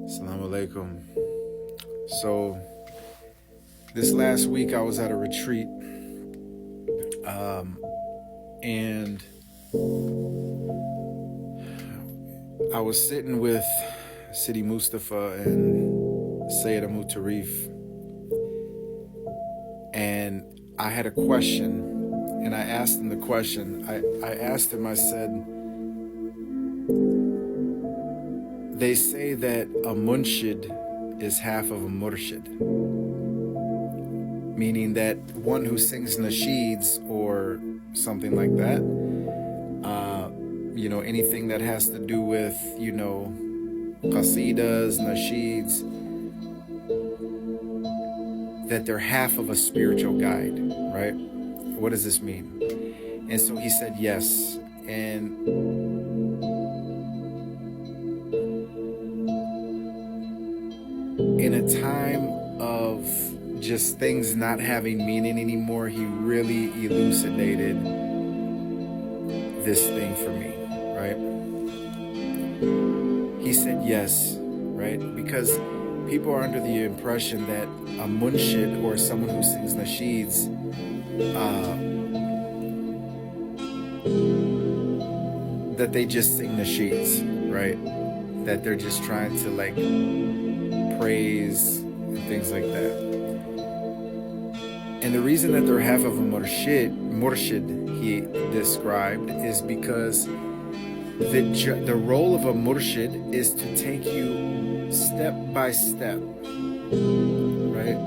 Assalamu alaikum. So, this last week I was at a retreat, and I was sitting with Sidi Mustafa and Sayyid Amu Tarif, and I had a question, and I asked him the question. I asked him, I said, they say that a Munshid is half of a murshid, meaning that one who sings nasheeds or something like that, anything that has to do with, qasidas, nasheeds, that they're half of a spiritual guide, right? What does this mean? And so he said yes. And in a time of just things not having meaning anymore, he really elucidated this thing for me, right? He said yes, right? Because people are under the impression that a munshid, or someone who sings nasheeds, that they just sing nasheeds, right? That they're just trying to praise and things like that. And the reason that they're half of a murshid he described, is because the role of a murshid is to take you step by step, right,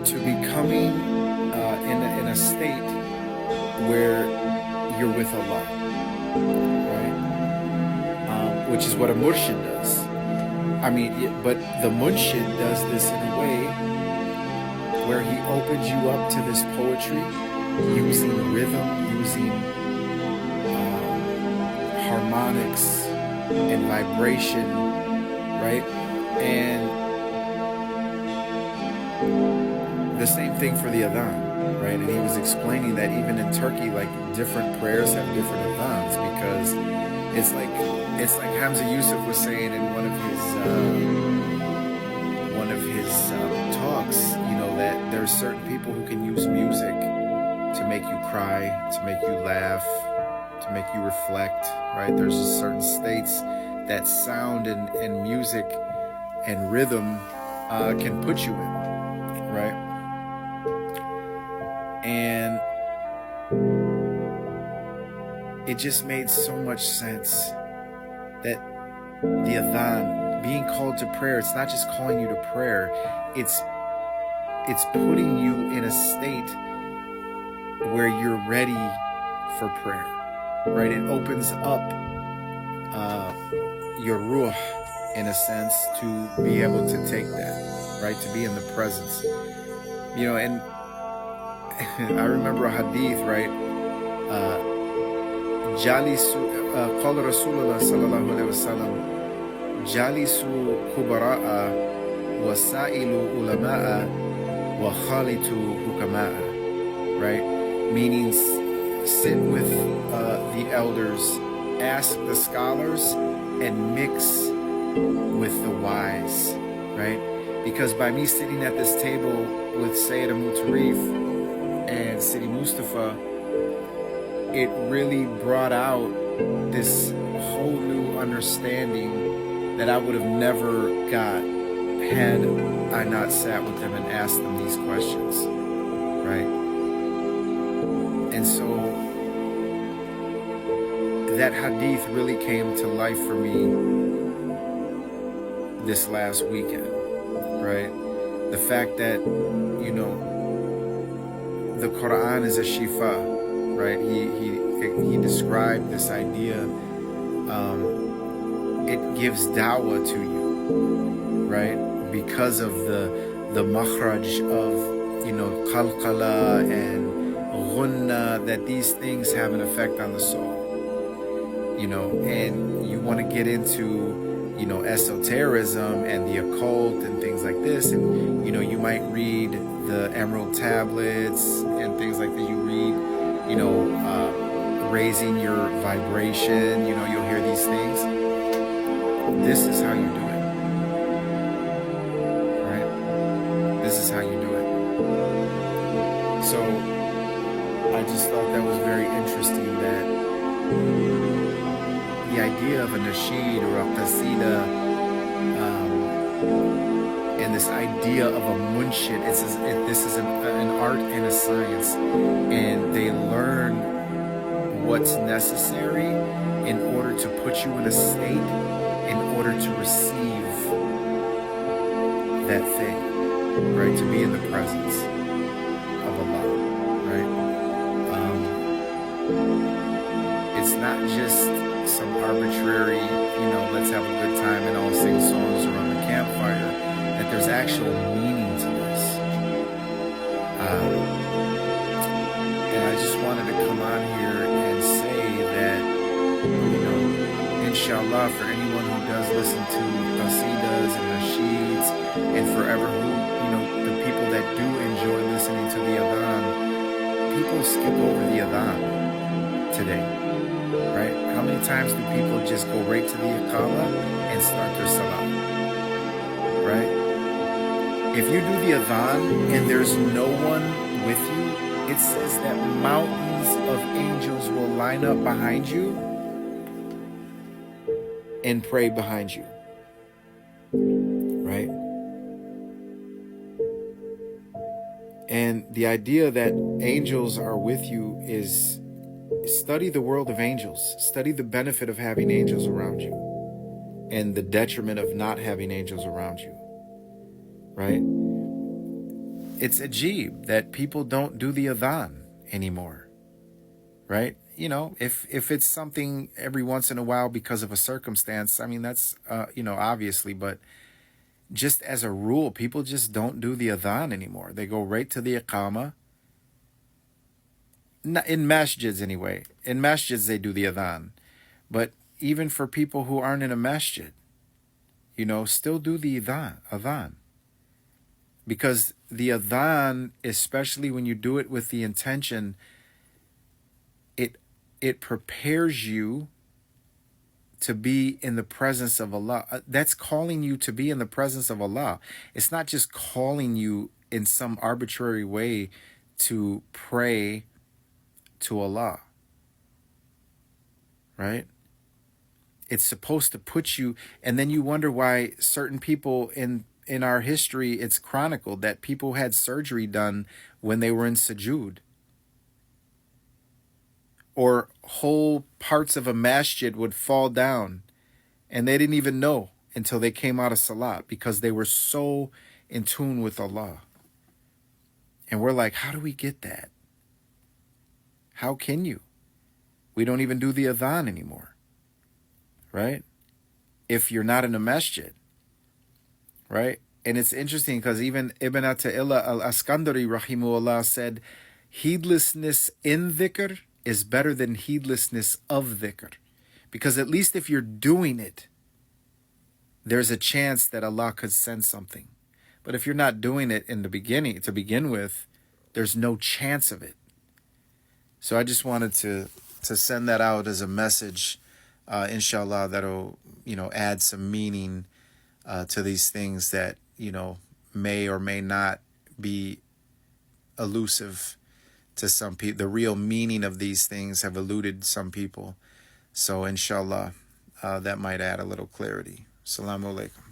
to becoming in a state where you're with Allah, right? Which is what a murshid does. But the Munshid does this in a way where he opens you up to this poetry using rhythm, using harmonics and vibration, right? And the same thing for the adhan, right? And he was explaining that even in Turkey, different prayers have different adhans, because it's like Hamza Yusuf was saying in one of his talks, that there are certain people who can use music to make you cry, to make you laugh, to make you reflect, right? There's just certain states that sound and music and rhythm can put you in, right? And it just made so much sense that the adhan, being called to prayer, it's not just calling you to prayer, it's putting you in a state where you're ready for prayer, right? It opens up your ruh, in a sense, to be able to take that, right? To be in the presence, and I remember a hadith, right? قال رسول الله صلى الله عليه وسلم جالسوا كبراء وسائلوا علماء وخالطوا حكماء, right? Meaning sit with the elders, ask the scholars, and mix with the wise, right? Because by me sitting at this table with Sayyid Amu Tarif and Sidi Mustafa, it really brought out this whole new understanding that I would have never got had I not sat with them and asked them these questions, right? And so that hadith really came to life for me this last weekend, right? The fact that, the Quran is a shifa, right? He described this idea. It gives dawah to you, right? Because of the makhraj of qalqala and ghunna, that these things have an effect on the soul. And you want to get into esotericism and the occult and things like this, and you might read the Emerald Tablets and things like that. You read raising your vibration. You know, you'll hear these things. This is how you do it, right? This is how you do it. So I just thought that was very interesting, that the idea of a nasheed or a qasida, and this idea of a munshid, this is an art and a science, and they learn what's necessary in order to put you in a state in order to receive that thing, right? To be in the presence of Allah, right? It's not just some arbitrary, let's have a good time and all sing songs around the campfire. That there's actual meaning to this. And I just wanted to come on here and say that, inshallah, for anyone who does listen to qasidas and nasheeds, and forever who, the people that do enjoy listening to the adhan, people skip over the adhan today, right? How many times do people just go right to the iqamah and start their salah, right? If you do the adhan and there's no one with you, it says that mountains of angels will line up behind you and pray behind you, right? And the idea that angels are with you is, study the world of angels. Study the benefit of having angels around you and the detriment of not having angels around you, right? It's ajib that people don't do the adhan anymore, right? If it's something every once in a while because of a circumstance, I mean, that's, obviously, but just as a rule, people just don't do the adhan anymore. They go right to the iqamah. Not in masjids anyway. In masjids, they do the adhan. But even for people who aren't in a masjid, still do the adhan. Because the adhan, especially when you do it with the intention, it prepares you to be in the presence of Allah. That's calling you to be in the presence of Allah. It's not just calling you in some arbitrary way to pray to Allah, right? It's supposed to put you, and then you wonder why certain people in our history, it's chronicled that people had surgery done when they were in sujood. Or whole parts of a masjid would fall down and they didn't even know until they came out of salat because they were so in tune with Allah. And we're like, how do we get that? How can you? We don't even do the adhan anymore, right? If you're not in a masjid, right? And it's interesting because even Ibn Ata'illah al-Askandari rahimahullah said, heedlessness in dhikr is better than heedlessness of dhikr. Because at least if you're doing it, there's a chance that Allah could send something. But if you're not doing it in the beginning, to begin with, there's no chance of it. So I just wanted to send that out as a message, inshallah, that'll, add some meaning to these things that, may or may not be elusive to some people. The real meaning of these things have eluded some people. So inshallah, that might add a little clarity. Assalamu alaikum.